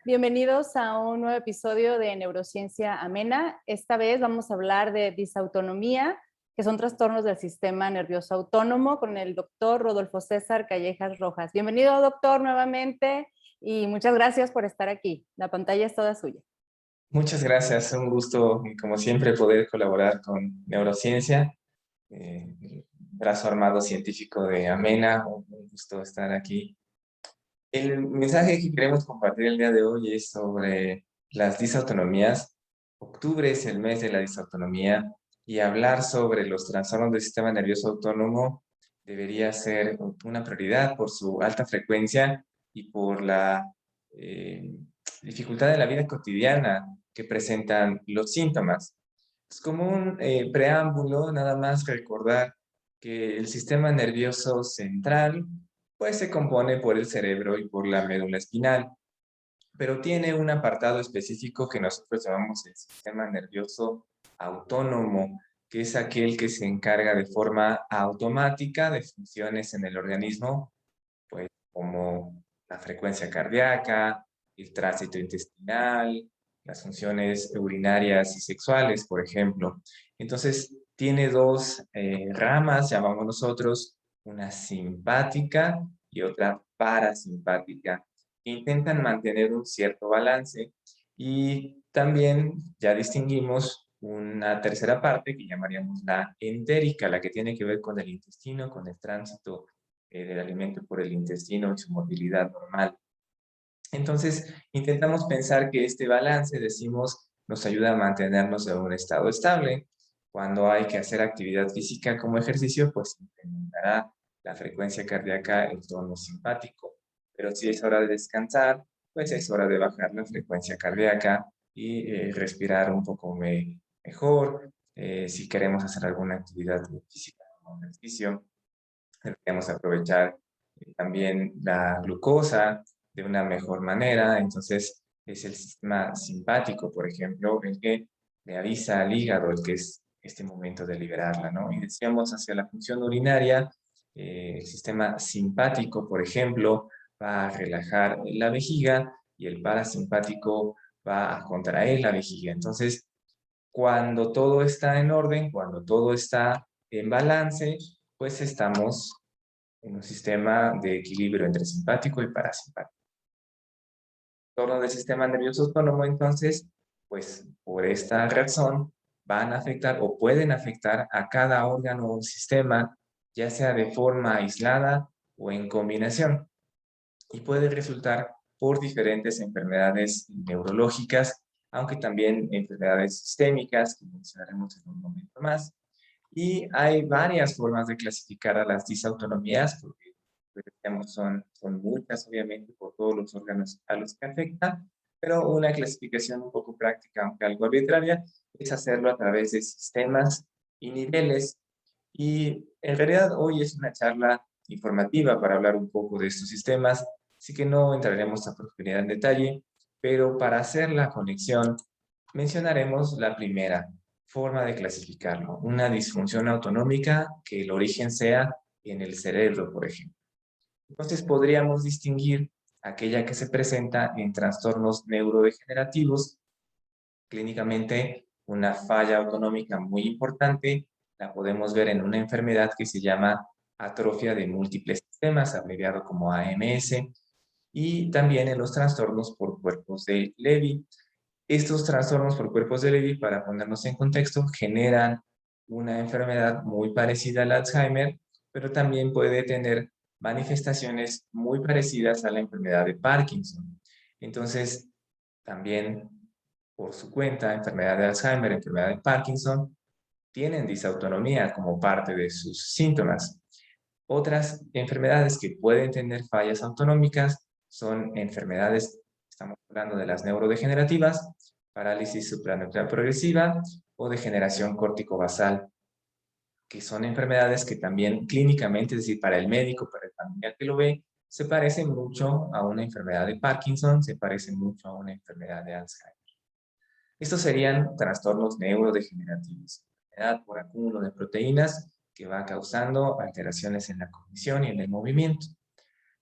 Bienvenidos a un nuevo episodio de Neurociencia Amena. Esta vez vamos a hablar de disautonomía, que son trastornos del sistema nervioso autónomo, con el doctor Rodolfo César Callejas Rojas. Bienvenido, doctor, nuevamente, y muchas gracias por estar aquí. La pantalla es toda suya. Muchas gracias, un gusto, como siempre, poder colaborar con Neurociencia, el brazo armado científico de Amena. Un gusto estar aquí. El mensaje que queremos compartir el día de hoy es sobre las disautonomías. Octubre es el mes de la disautonomía y hablar sobre los trastornos del sistema nervioso autónomo debería ser una prioridad por su alta frecuencia y por la eh, dificultad de la vida cotidiana que presentan los síntomas. Es como un preámbulo, nada más recordar que el sistema nervioso central pues se compone por el cerebro y por la médula espinal, pero tiene un apartado específico que nosotros llamamos el sistema nervioso autónomo, que es aquel que se encarga de forma automática de funciones en el organismo, pues como la frecuencia cardíaca, el tránsito intestinal, las funciones urinarias y sexuales, por ejemplo. Entonces, tiene dos ramas, llamamos nosotros, una simpática y otra parasimpática, que intentan mantener un cierto balance. Y también ya distinguimos una tercera parte que llamaríamos la entérica, la que tiene que ver con el intestino, con el tránsito del alimento por el intestino y su movilidad normal. Entonces, intentamos pensar que este balance, decimos, nos ayuda a mantenernos en un estado estable. Cuando hay que hacer actividad física como ejercicio, pues incrementará la frecuencia cardíaca, el tono simpático. Pero si es hora de descansar, pues es hora de bajar la frecuencia cardíaca y respirar un poco mejor. Si queremos hacer alguna actividad física como ejercicio, deberíamos aprovechar también la glucosa de una mejor manera. Entonces, es el sistema simpático, por ejemplo, el que le avisa al hígado el que es este momento de liberarla, ¿no? Y decíamos hacia la función urinaria, el sistema simpático, por ejemplo, va a relajar la vejiga y el parasimpático va a contraer la vejiga. Entonces, cuando todo está en orden, cuando todo está en balance, pues estamos en un sistema de equilibrio entre simpático y parasimpático. En torno del sistema nervioso autónomo, entonces, pues por esta razón van a afectar o pueden afectar a cada órgano o sistema, ya sea de forma aislada o en combinación, y puede resultar por diferentes enfermedades neurológicas, aunque también enfermedades sistémicas, que mencionaremos en un momento más. Y hay varias formas de clasificar a las disautonomías, porque pues, digamos, son muchas, obviamente, por todos los órganos a los que afecta, pero una clasificación un poco práctica, aunque algo arbitraria, es hacerlo a través de sistemas y niveles. Y en realidad hoy es una charla informativa para hablar un poco de estos sistemas, así que no entraremos a profundidad en detalle, pero para hacer la conexión mencionaremos la primera forma de clasificarlo, una disfunción autonómica que el origen sea en el cerebro, por ejemplo. Entonces podríamos distinguir aquella que se presenta en trastornos neurodegenerativos, clínicamente una falla autonómica muy importante, la podemos ver en una enfermedad que se llama atrofia de múltiples sistemas, abreviado como AMS, y también en los trastornos por cuerpos de Levy. Estos trastornos por cuerpos de Levy, para ponernos en contexto, generan una enfermedad muy parecida al Alzheimer, pero también puede tener manifestaciones muy parecidas a la enfermedad de Parkinson. Entonces, también por su cuenta, enfermedad de Alzheimer, enfermedad de Parkinson, tienen disautonomía como parte de sus síntomas. Otras enfermedades que pueden tener fallas autonómicas son enfermedades, estamos hablando de las neurodegenerativas, parálisis supranuclear progresiva o degeneración córtico-basal, que son enfermedades que también clínicamente, es decir, para el médico, para el familiar que lo ve, se parecen mucho a una enfermedad de Parkinson, se parecen mucho a una enfermedad de Alzheimer. Estos serían trastornos neurodegenerativos, enfermedad por acúmulo de proteínas que va causando alteraciones en la cognición y en el movimiento.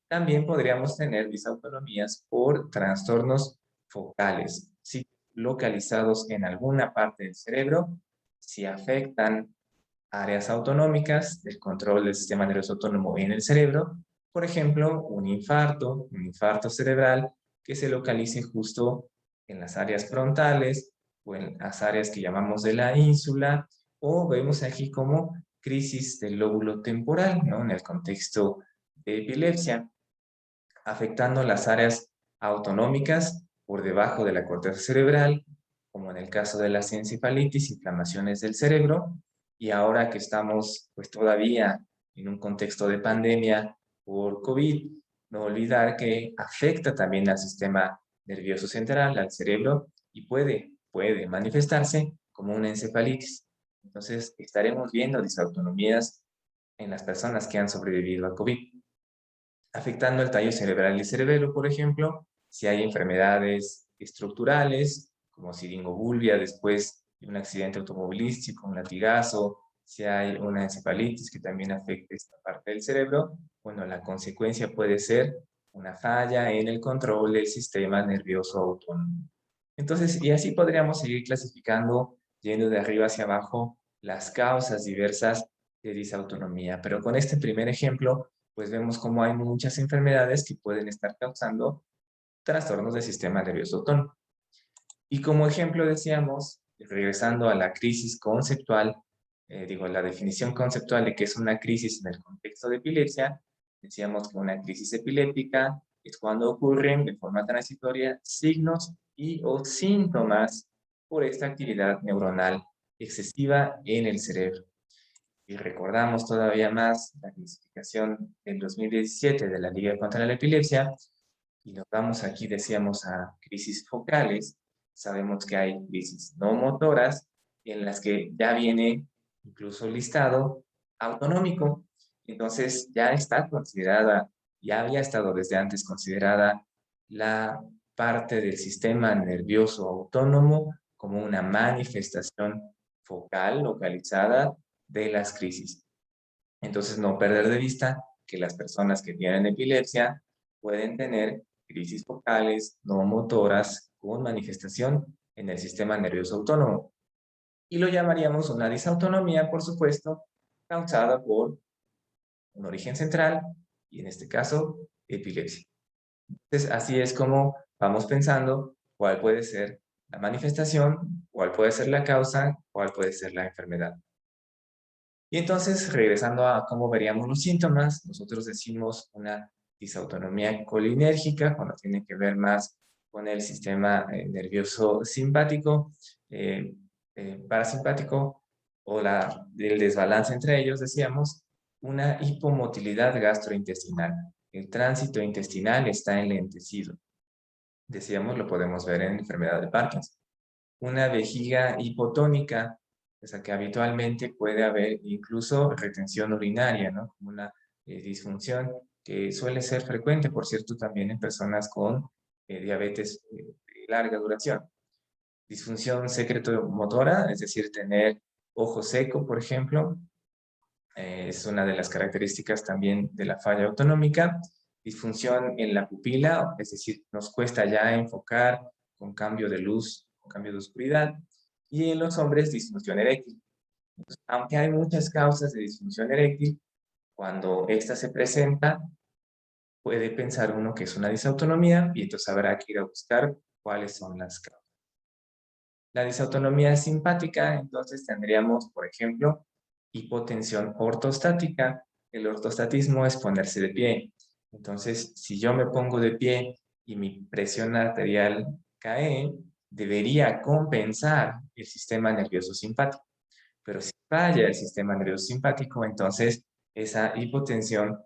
También podríamos tener disautonomías por trastornos focales, sí, localizados en alguna parte del cerebro, si afectan áreas autonómicas del control del sistema nervioso autónomo en el cerebro, por ejemplo, un infarto cerebral que se localice justo en las áreas frontales o en las áreas que llamamos de la ínsula, o vemos aquí como crisis del lóbulo temporal, ¿no? En el contexto de epilepsia, afectando las áreas autonómicas por debajo de la corteza cerebral, como en el caso de las encefalitis, inflamaciones del cerebro, y ahora que estamos pues todavía en un contexto de pandemia por COVID, no olvidar que afecta también al sistema nervioso central, al cerebro, y puede manifestarse como una encefalitis. Entonces, estaremos viendo disautonomías en las personas que han sobrevivido a COVID, afectando el tallo cerebral y cerebelo, por ejemplo, si hay enfermedades estructurales, como siringobulbia después de un accidente automovilístico, un latigazo, si hay una encefalitis que también afecta esta parte del cerebro, bueno, la consecuencia puede ser una falla en el control del sistema nervioso autónomo. Entonces, y así podríamos seguir clasificando, yendo de arriba hacia abajo, las causas diversas de disautonomía. Pero con este primer ejemplo, pues vemos cómo hay muchas enfermedades que pueden estar causando trastornos del sistema nervioso autónomo. Y como ejemplo decíamos, regresando a la crisis conceptual, la definición conceptual de qué es una crisis en el contexto de epilepsia, decíamos que una crisis epiléptica es cuando ocurren de forma transitoria signos y o síntomas por esta actividad neuronal excesiva en el cerebro. Y recordamos todavía más la clasificación del 2017 de la Liga contra la Epilepsia, y nos vamos aquí, decíamos, a crisis focales. Sabemos que hay crisis no motoras, en las que ya viene incluso listado autonómico. Entonces ya está considerada, ya había estado desde antes considerada la parte del sistema nervioso autónomo como una manifestación focal localizada de las crisis. Entonces, no perder de vista que las personas que tienen epilepsia pueden tener crisis focales no motoras con manifestación en el sistema nervioso autónomo. Y lo llamaríamos una disautonomía, por supuesto, causada por un origen central y en este caso, epilepsia. Entonces, así es como vamos pensando cuál puede ser la manifestación, cuál puede ser la causa, cuál puede ser la enfermedad. Y entonces, regresando a cómo veríamos los síntomas, nosotros decimos una disautonomía colinérgica, cuando tiene que ver más con el sistema nervioso simpático, parasimpático, o el desbalance entre ellos, decíamos, una hipomotilidad gastrointestinal. El tránsito intestinal está enlentecido. Decíamos, lo podemos ver en enfermedad de Parkinson. Una vejiga hipotónica, o sea que habitualmente puede haber incluso retención urinaria, ¿no? Como una disfunción que suele ser frecuente, por cierto, también en personas con diabetes de larga duración. Disfunción secretomotora, es decir, tener ojo seco, por ejemplo, es una de las características también de la falla autonómica. Disfunción en la pupila, es decir, nos cuesta ya enfocar con cambio de luz, con cambio de oscuridad. Y en los hombres, disfunción eréctil. Entonces, aunque hay muchas causas de disfunción eréctil, cuando esta se presenta, puede pensar uno que es una disautonomía y entonces habrá que ir a buscar cuáles son las causas. La disautonomía simpática, entonces tendríamos, por ejemplo, hipotensión ortostática. El ortostatismo es ponerse de pie. Entonces, si yo me pongo de pie y mi presión arterial cae, debería compensar el sistema nervioso simpático. Pero si falla el sistema nervioso simpático, entonces esa hipotensión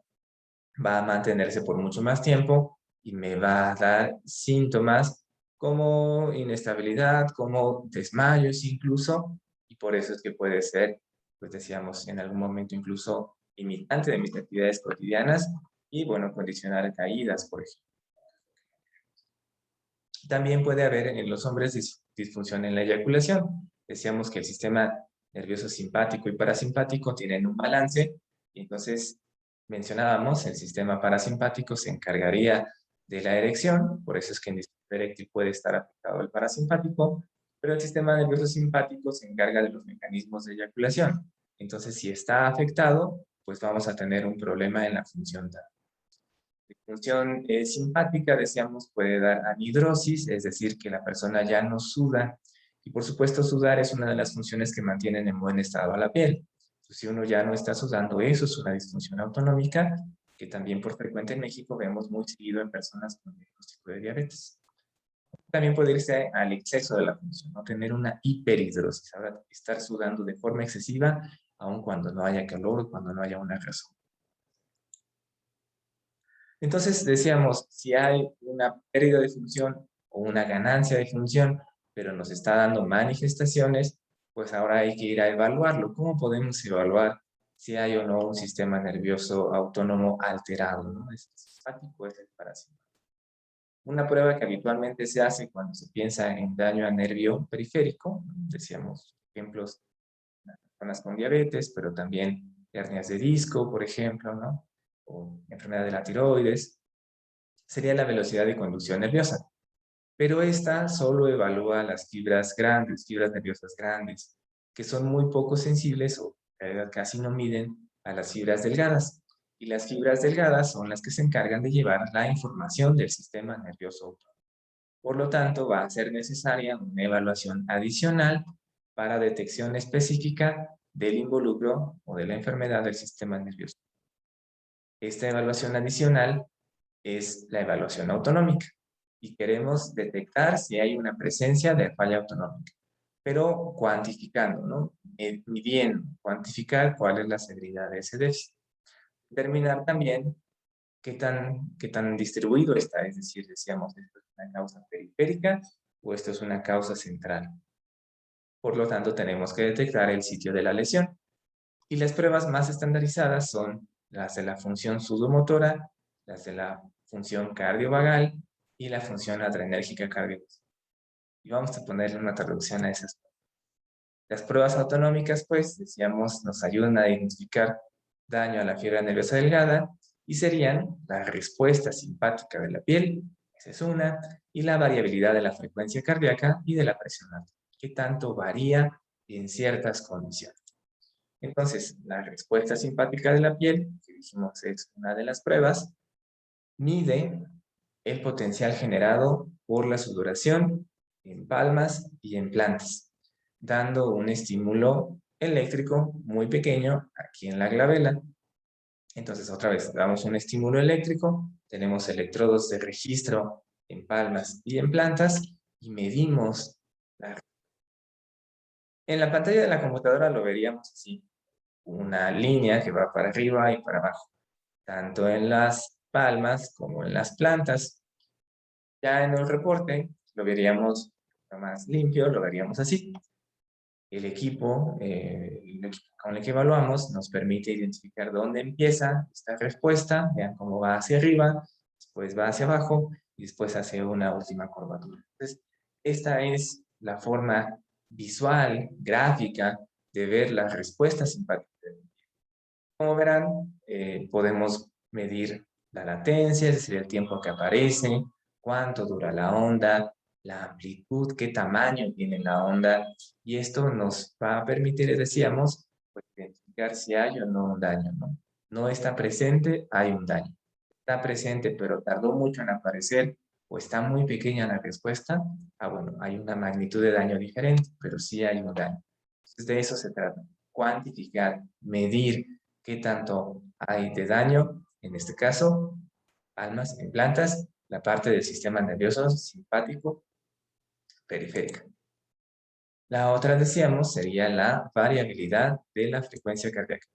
va a mantenerse por mucho más tiempo y me va a dar síntomas como inestabilidad, como desmayos incluso, y por eso es que puede ser, pues decíamos, en algún momento incluso limitante de mis actividades cotidianas y, bueno, condicionar caídas, por ejemplo. También puede haber en los hombres disfunción en la eyaculación. Decíamos que el sistema nervioso simpático y parasimpático tienen un balance, y entonces mencionábamos, el sistema parasimpático se encargaría de la erección, por eso es que en disfunción eréctil puede estar afectado el parasimpático, pero el sistema nervioso simpático se encarga de los mecanismos de eyaculación. Entonces, si está afectado, pues vamos a tener un problema en la función. La función simpática, decíamos, puede dar anhidrosis, es decir, que la persona ya no suda. Y por supuesto, sudar es una de las funciones que mantienen en buen estado a la piel. Entonces, si uno ya no está sudando, eso es una disfunción autonómica, que también por frecuente en México vemos muy seguido en personas con diagnóstico de diabetes. También puede irse al exceso de la función, no tener una hiperhidrosis, ahora estar sudando de forma excesiva, aun cuando no haya calor o cuando no haya una razón. Entonces decíamos, si hay una pérdida de función o una ganancia de función, pero nos está dando manifestaciones, pues ahora hay que ir a evaluarlo. ¿Cómo podemos evaluar si hay o no un sistema nervioso autónomo alterado, ¿no? ¿Es simpático o es el parasimpático? Una prueba que habitualmente se hace cuando se piensa en daño a nervio periférico, decíamos ejemplos, personas con diabetes, pero también hernias de disco, por ejemplo, ¿no? O enfermedad de la tiroides, sería la velocidad de conducción nerviosa. Pero esta solo evalúa las fibras grandes, fibras nerviosas grandes, que son muy poco sensibles o casi no miden a las fibras delgadas. Y las fibras delgadas son las que se encargan de llevar la información del sistema nervioso autónomo. Por lo tanto, va a ser necesaria una evaluación adicional para detección específica del involucro o de la enfermedad del sistema nervioso. Esta evaluación adicional es la evaluación autonómica y queremos detectar si hay una presencia de falla autonómica, pero cuantificando, ¿no? Midiendo, cuantificar cuál es la severidad de ese déficit. Determinar también qué tan distribuido está, es decir, decíamos, esto es una causa periférica o esto es una causa central. Por lo tanto, tenemos que detectar el sitio de la lesión. Y las pruebas más estandarizadas son las de la función sudomotora, las de la función cardiovagal y la función adrenérgica cardiovascular. Y vamos a ponerle una traducción a esas. Las pruebas autonómicas, pues, decíamos, nos ayudan a identificar daño a la fibra nerviosa delgada y serían la respuesta simpática de la piel, esa es una, y la variabilidad de la frecuencia cardíaca y de la presión arterial, que tanto varía en ciertas condiciones. Entonces, la respuesta simpática de la piel, que dijimos es una de las pruebas, mide el potencial generado por la sudoración en palmas y en plantas, dando un estímulo eléctrico muy pequeño aquí en la glabela. Entonces, otra vez, damos un estímulo eléctrico, tenemos electrodos de registro en palmas y en plantas y medimos la... En la pantalla de la computadora lo veríamos así, una línea que va para arriba y para abajo, tanto en las palmas como en las plantas. Ya en el reporte lo veríamos más limpio, lo veríamos así. El equipo con el que evaluamos nos permite identificar dónde empieza esta respuesta, vean cómo va hacia arriba, después va hacia abajo y después hace una última curvatura. Entonces, esta es la forma visual, gráfica, de ver las respuestas simpáticas. Como verán, podemos medir la latencia, es decir, el tiempo que aparece, cuánto dura la onda, la amplitud, qué tamaño tiene la onda, y esto nos va a permitir, decíamos, pues, identificar si hay o no un daño, ¿no? No está presente, hay un daño. Está presente, pero tardó mucho en aparecer, o está muy pequeña la respuesta, bueno, hay una magnitud de daño diferente, pero sí hay un daño. Entonces, de eso se trata, cuantificar, medir qué tanto hay de daño, en este caso, palmas en plantas, la parte del sistema nervioso simpático periférica. La otra, decíamos, sería la variabilidad de la frecuencia cardíaca.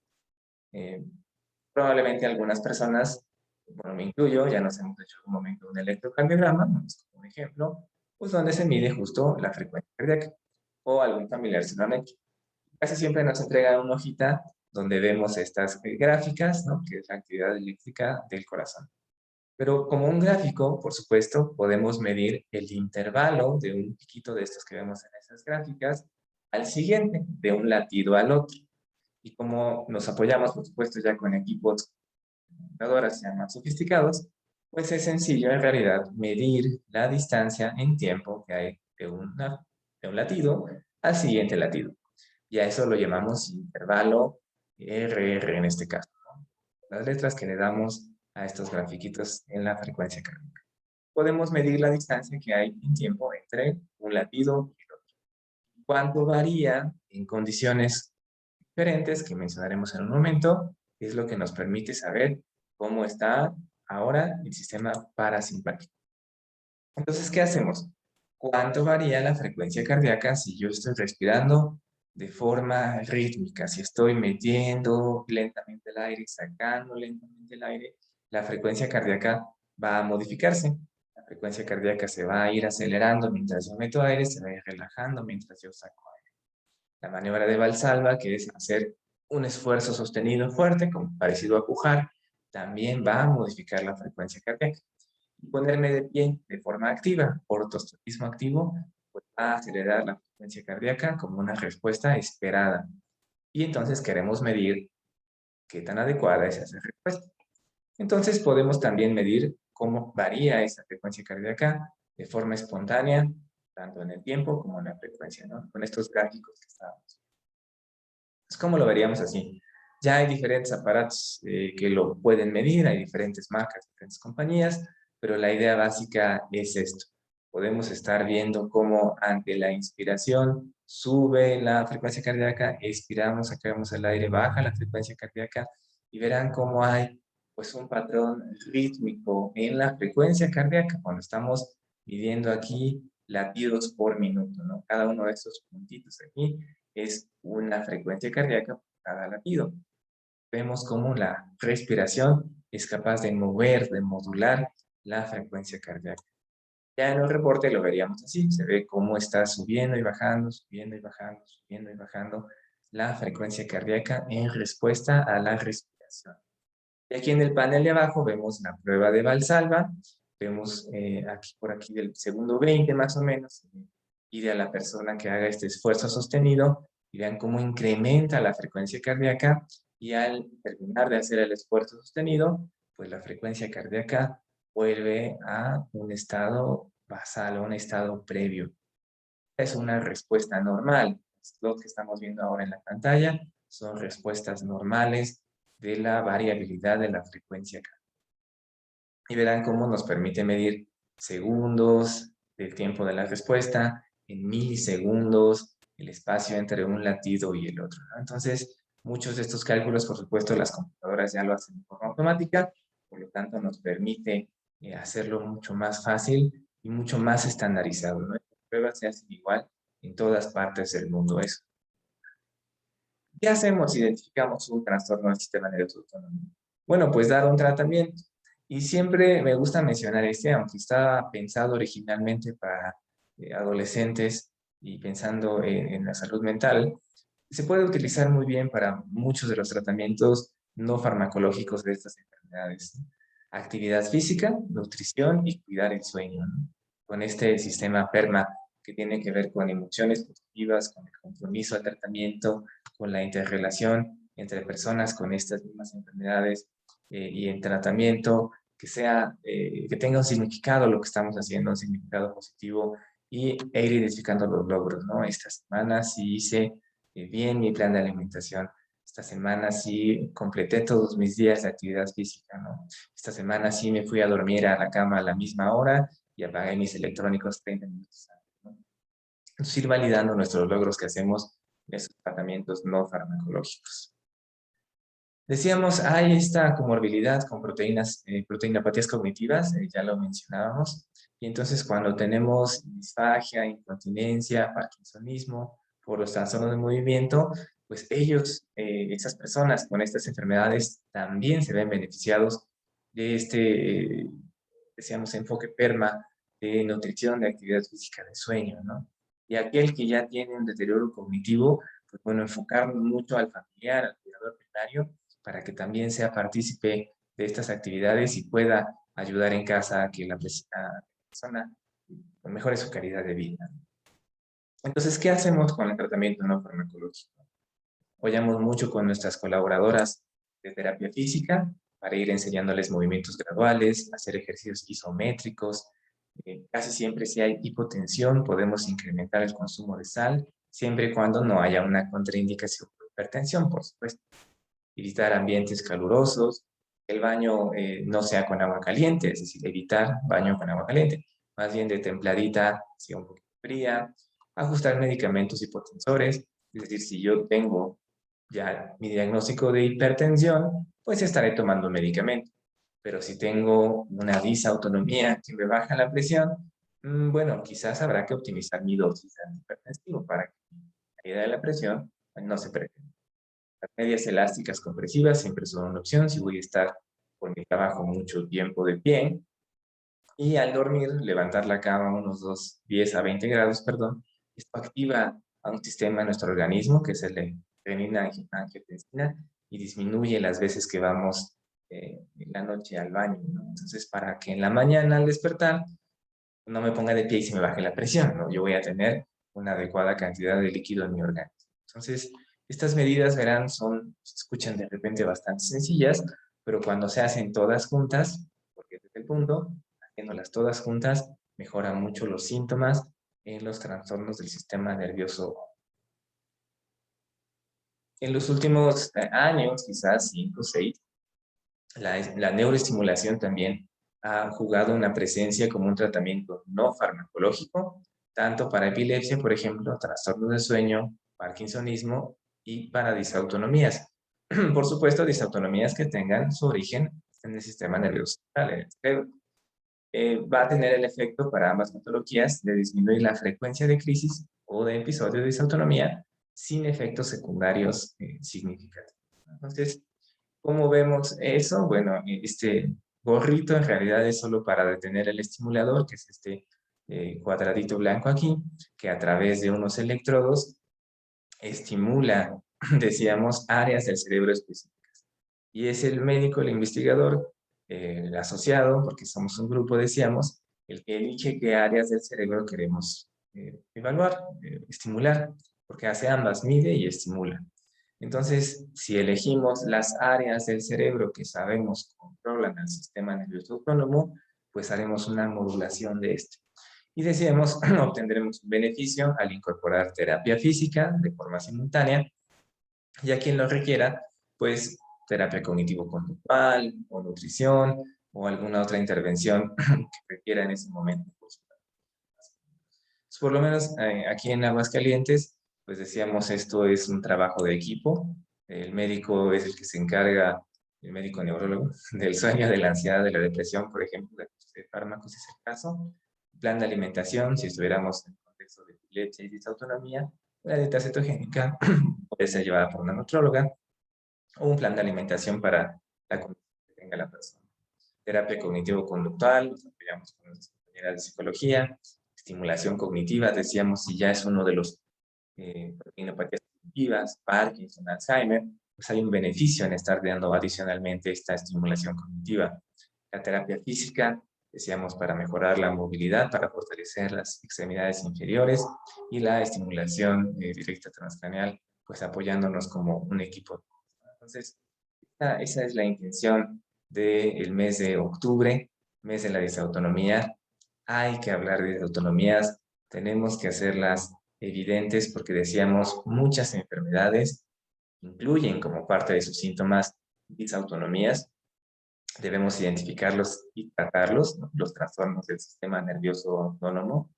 Probablemente algunas personas, bueno, me incluyo, ya nos hemos hecho un momento un electrocardiograma, como un ejemplo, pues donde se mide justo la frecuencia cardíaca, o algún familiar se lo han hecho. Casi siempre nos entregan una hojita donde vemos estas gráficas, ¿no? Que es la actividad eléctrica del corazón. Pero como un gráfico, por supuesto, podemos medir el intervalo de un piquito de estos que vemos en esas gráficas al siguiente, de un latido al otro. Y como nos apoyamos, por supuesto, ya con equipos computadoras ya más sofisticados, Pues es sencillo en realidad medir la distancia en tiempo que hay de un latido al siguiente latido. Y a eso lo llamamos intervalo RR en este caso, ¿no? Las letras que le damos a estos grafiquitos en la frecuencia cardíaca. Podemos medir la distancia que hay en tiempo entre un latido y el otro. Cuánto varía en condiciones diferentes que mencionaremos en un momento, es lo que nos permite saber cómo está ahora el sistema parasimpático. Entonces, ¿qué hacemos? ¿Cuánto varía la frecuencia cardíaca si yo estoy respirando de forma rítmica? Si estoy metiendo lentamente el aire y sacando lentamente el aire, la frecuencia cardíaca va a modificarse. La frecuencia cardíaca se va a ir acelerando mientras yo meto aire, se va a ir relajando mientras yo saco aire. La maniobra de Valsalva, que es hacer un esfuerzo sostenido fuerte, como parecido a pujar, también va a modificar la frecuencia cardíaca. Y ponerme de pie de forma activa, ortostatismo activo, pues va a acelerar la frecuencia cardíaca como una respuesta esperada. Y entonces queremos medir qué tan adecuada es esa respuesta. Entonces podemos también medir cómo varía esa frecuencia cardíaca de forma espontánea, tanto en el tiempo como en la frecuencia, ¿no? Con estos gráficos que estábamos. ¿Cómo lo veríamos así? Ya hay diferentes aparatos que lo pueden medir, hay diferentes marcas, diferentes compañías, pero la idea básica es esto. Podemos estar viendo cómo ante la inspiración sube la frecuencia cardíaca, expiramos, sacamos el aire, baja la frecuencia cardíaca y verán cómo hay pues un patrón rítmico en la frecuencia cardíaca cuando estamos midiendo aquí latidos por minuto, ¿no? Cada uno de estos puntitos aquí es una frecuencia cardíaca por cada latido. Vemos cómo la respiración es capaz de mover, de modular la frecuencia cardíaca. Ya en el reporte lo veríamos así, se ve cómo está subiendo y bajando, subiendo y bajando, subiendo y bajando la frecuencia cardíaca en respuesta a la respiración. Y aquí en el panel de abajo vemos la prueba de Valsalva, vemos aquí por aquí del segundo 20 más o menos, pide a la persona que haga este esfuerzo sostenido y vean cómo incrementa la frecuencia cardíaca y al terminar de hacer el esfuerzo sostenido, pues la frecuencia cardíaca vuelve a un estado basal, a un estado previo. Es una respuesta normal. Lo que estamos viendo ahora en la pantalla son respuestas normales de la variabilidad de la frecuencia cardíaca. Y verán cómo nos permite medir segundos del tiempo de la respuesta, en milisegundos, el espacio entre un latido y el otro, ¿no? Entonces, muchos de estos cálculos, por supuesto, las computadoras ya lo hacen de forma automática, por lo tanto nos permite hacerlo mucho más fácil y mucho más estandarizado, ¿no? Las pruebas se hacen igual en todas partes del mundo. Eso. ¿Qué hacemos? Identificamos un trastorno del sistema nervioso autónomo. Bueno, pues dar un tratamiento. Y siempre me gusta mencionar aunque estaba pensado originalmente para adolescentes y pensando en la salud mental, se puede utilizar muy bien para muchos de los tratamientos no farmacológicos de estas enfermedades. Actividad física, nutrición y cuidar el sueño, ¿no? Con este sistema PERMA que tiene que ver con emociones positivas, con el compromiso al tratamiento, con la interrelación entre personas con estas mismas enfermedades y el tratamiento, que tenga un significado lo que estamos haciendo, un significado positivo e ir identificando los logros, ¿no? Esta semana sí hice bien mi plan de alimentación. Esta semana sí completé todos mis días de actividad física, ¿no? Esta semana sí me fui a dormir a la cama a la misma hora y apagué mis electrónicos 30 minutos antes, ¿no? Entonces, ir validando nuestros logros que hacemos en esos tratamientos no farmacológicos. Decíamos, hay esta comorbilidad con proteínapatías cognitivas, ya lo mencionábamos, y entonces cuando tenemos disfagia, incontinencia, parkinsonismo, por los trastornos de movimiento, pues esas personas con estas enfermedades también se ven beneficiados de decíamos, enfoque PERMA de nutrición, de actividad física, de sueño, ¿no? Y aquel que ya tiene un deterioro cognitivo, pues bueno, enfocar mucho al familiar, al cuidador primario, para que también sea partícipe de estas actividades y pueda ayudar en casa a que la persona mejore su calidad de vida. Entonces, ¿qué hacemos con el tratamiento no farmacológico? Apoyamos mucho con nuestras colaboradoras de terapia física para ir enseñándoles movimientos graduales, hacer ejercicios isométricos. Casi siempre si hay hipotensión podemos incrementar el consumo de sal, siempre y cuando no haya una contraindicación por hipertensión, por supuesto. Evitar ambientes calurosos, el baño no sea con agua caliente, es decir, evitar baño con agua caliente, más bien de templadita, si un poquito fría, ajustar medicamentos hipotensores, es decir, si yo tengo ya mi diagnóstico de hipertensión, pues estaré tomando medicamento. Pero si tengo una disautonomía que me baja la presión, bueno, quizás habrá que optimizar mi dosis de antihipertensivo para que la caída de la presión no se presente. Las medias elásticas compresivas siempre son una opción si voy a estar por mi trabajo mucho tiempo de pie. Y al dormir, levantar la cama unos 10 a 20 grados, perdón, esto activa a un sistema en nuestro organismo que es el renin-angiotensina y disminuye las veces que vamos en la noche al baño, ¿no? Entonces, para que en la mañana al despertar no me ponga de pie y se me baje la presión, ¿no? Yo voy a tener una adecuada cantidad de líquido en mi organismo. Entonces, estas medidas, verán, se escuchan de repente bastante sencillas, pero cuando se hacen todas juntas, porque ese es el punto, haciéndolas todas juntas, mejora mucho los síntomas en los trastornos del sistema nervioso. En los últimos años, quizás 5 o 6, la neuroestimulación también ha jugado una presencia como un tratamiento no farmacológico, tanto para epilepsia, por ejemplo, trastornos de sueño, parkinsonismo y para disautonomías. Por supuesto, disautonomías que tengan su origen en el sistema nervioso central, en el cerebro. Va a tener el efecto para ambas patologías de disminuir la frecuencia de crisis o de episodios de disautonomía sin efectos secundarios significativos. Entonces, ¿cómo vemos eso? Bueno, este gorrito en realidad es solo para detener el estimulador, que es este cuadradito blanco aquí, que a través de unos electrodos estimula, decíamos, áreas del cerebro específicas. Y es el médico, el investigador, el asociado, porque somos un grupo, decíamos, el que elige qué áreas del cerebro queremos evaluar, estimular, porque hace ambas, mide y estimula. Entonces, si elegimos las áreas del cerebro que sabemos controlan al sistema nervioso autónomo, pues haremos una modulación de este. Y decíamos, obtendremos un beneficio al incorporar terapia física de forma simultánea, y a quien lo requiera, pues terapia cognitivo-conductual, o nutrición, o alguna otra intervención que requiera en ese momento. Por lo menos aquí en Aguascalientes, pues decíamos, esto es un trabajo de equipo. El médico es el que se encarga, el médico neurólogo, del sueño, de la ansiedad, de la depresión, por ejemplo, de fármacos, es el caso. Plan de alimentación, si estuviéramos en el contexto de epilepsia y disautonomía, la dieta cetogénica puede ser llevada por una nutróloga, o un plan de alimentación para la condición que tenga la persona. Terapia cognitivo-conductual, nos apoyamos con nuestras compañeras de psicología. Estimulación cognitiva, decíamos, si ya es uno de los retinopatías cognitivas, Parkinson, Alzheimer, pues hay un beneficio en estar dando adicionalmente esta estimulación cognitiva. La terapia física, decíamos, para mejorar la movilidad, para fortalecer las extremidades inferiores, y la estimulación directa transcranial, pues apoyándonos como un equipo. Entonces, esa es la intención del mes de octubre, mes de la disautonomía. Hay que hablar de autonomías, tenemos que hacerlas evidentes porque decíamos, muchas enfermedades incluyen como parte de sus síntomas disautonomías. Debemos identificarlos y tratarlos, ¿no? Los trastornos del sistema nervioso autónomo.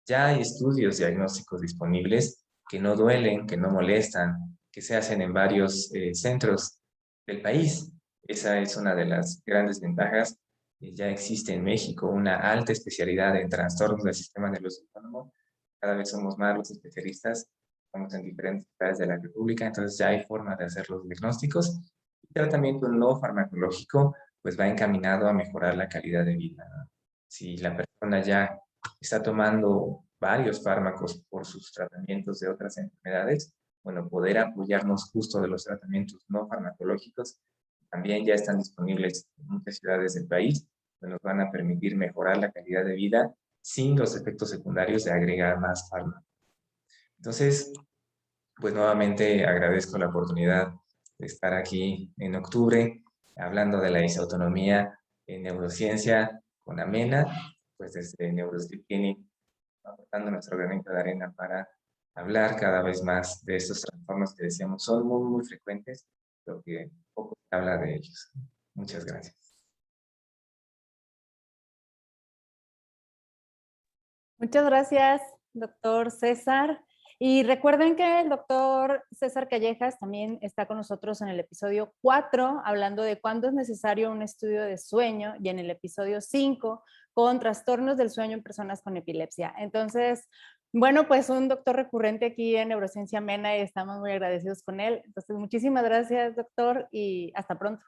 Ya hay estudios diagnósticos disponibles que no duelen, que no molestan, que se hacen en varios centros del país. Esa es una de las grandes ventajas. Ya existe en México una alta especialidad en trastornos del sistema nervioso autónomo. Cada vez somos más los especialistas, estamos en diferentes ciudades de la República, entonces ya hay forma de hacer los diagnósticos. El tratamiento no farmacológico pues va encaminado a mejorar la calidad de vida, ¿no? Si la persona ya está tomando varios fármacos por sus tratamientos de otras enfermedades, bueno, poder apoyarnos justo de los tratamientos no farmacológicos, también ya están disponibles en muchas ciudades del país, que nos van a permitir mejorar la calidad de vida sin los efectos secundarios de agregar más fármacos. Entonces, pues nuevamente agradezco la oportunidad de estar aquí en octubre. hablando de la disautonomía en neurociencia con Amena, pues desde Neurosleep Clinic, aportando nuestro granito de arena para hablar cada vez más de estos trastornos que decíamos son muy, muy frecuentes, pero que poco se habla de ellos. Muchas gracias. Muchas gracias, doctor César. Y recuerden que el doctor César Callejas también está con nosotros en el episodio 4, hablando de cuándo es necesario un estudio de sueño, y en el episodio 5, con trastornos del sueño en personas con epilepsia. Entonces, bueno, pues un doctor recurrente aquí en Neurociencia Amena y estamos muy agradecidos con él. Entonces, muchísimas gracias, doctor, y hasta pronto.